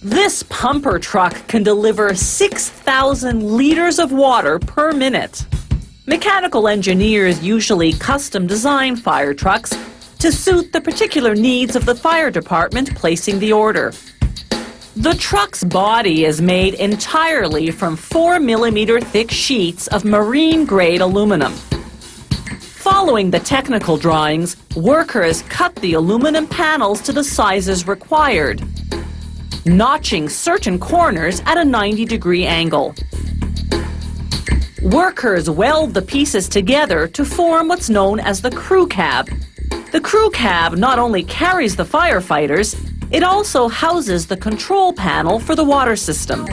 This pumper truck can deliver 6,000 liters of water per minute. Mechanical engineers usually custom design fire trucks to suit the particular needs of the fire department placing the order. The truck's body is made entirely from 4mm thick sheets of marine-grade aluminum. Following the technical drawings, workers cut the aluminum panels to the sizes required, notching certain corners at a 90-degree angle. Workers weld the pieces together to form what's known as the crew cab. The crew cab not only carries the firefighters, it also houses the control panel for the water system.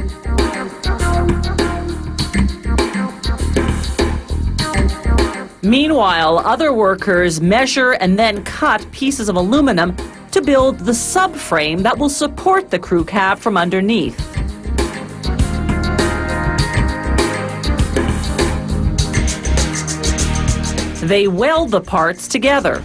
Meanwhile, other workers measure and then cut pieces of aluminum to build the subframe that will support the crew cab from underneath. They weld the parts together.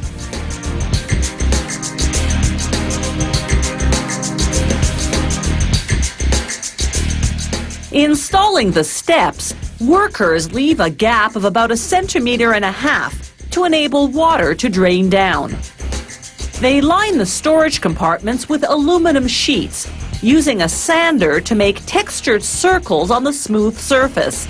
Installing the steps, workers leave a gap of about 1.5 centimeters to enable water to drain down. They line the storage compartments with aluminum sheets, using a sander to make textured circles on the smooth surface.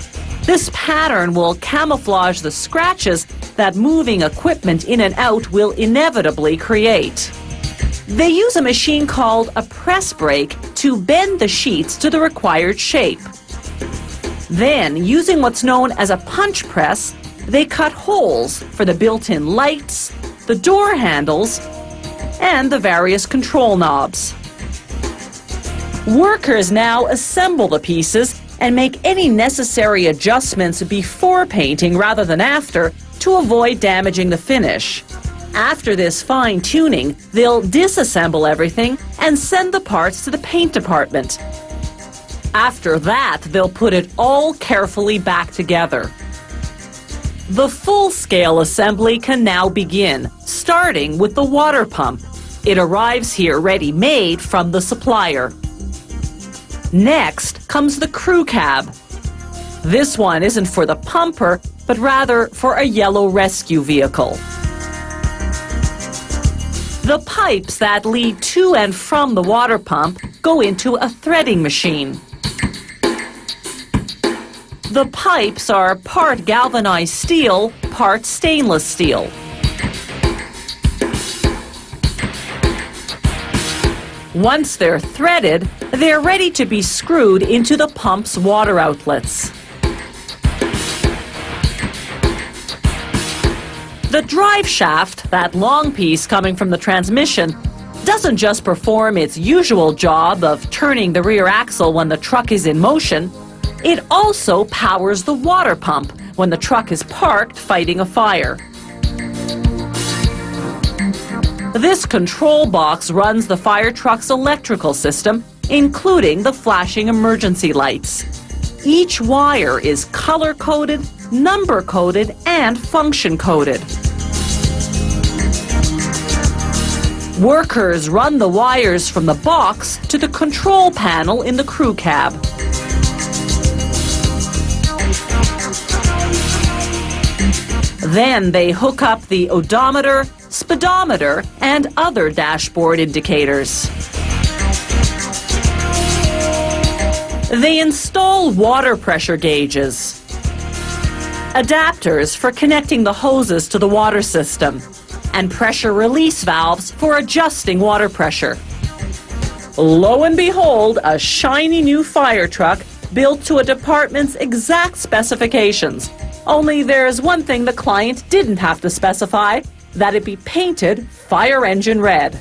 This pattern will camouflage the scratches that moving equipment in and out will inevitably create. They use a machine called a press brake to bend the sheets to the required shape. Then, using what's known as a punch press, they cut holes for the built-in lights, the door handles, and the various control knobs. Workers now assemble the pieces and make any necessary adjustments before painting rather than after to avoid damaging the finish. After this fine-tuning, they'll disassemble everything and send the parts to the paint department. After that, they'll put it all carefully back together. The full-scale assembly can now begin, starting with the water pump. It arrives here ready-made from the supplier. Next comes the crew cab. This one isn't for the pumper, but rather for a yellow rescue vehicle. The pipes that lead to and from the water pump go into a threading machine. The pipes are part galvanized steel, part stainless steel. Once they're threaded, they're ready to be screwed into the pump's water outlets. The drive shaft, that long piece coming from the transmission, doesn't just perform its usual job of turning the rear axle when the truck is in motion, it also powers the water pump when the truck is parked fighting a fire. This control box runs the fire truck's electrical system, including the flashing emergency lights. Each wire is color-coded, number-coded, and function-coded. Workers run the wires from the box to the control panel in the crew cab. Then they hook up the odometer, speedometer, and other dashboard indicators. They install water pressure gauges, adapters for connecting the hoses to the water system, and pressure release valves for adjusting water pressure. Lo and behold, a shiny new fire truck built to a department's exact specifications. Only there's one thing the client didn't have to specify, that it be painted fire engine red.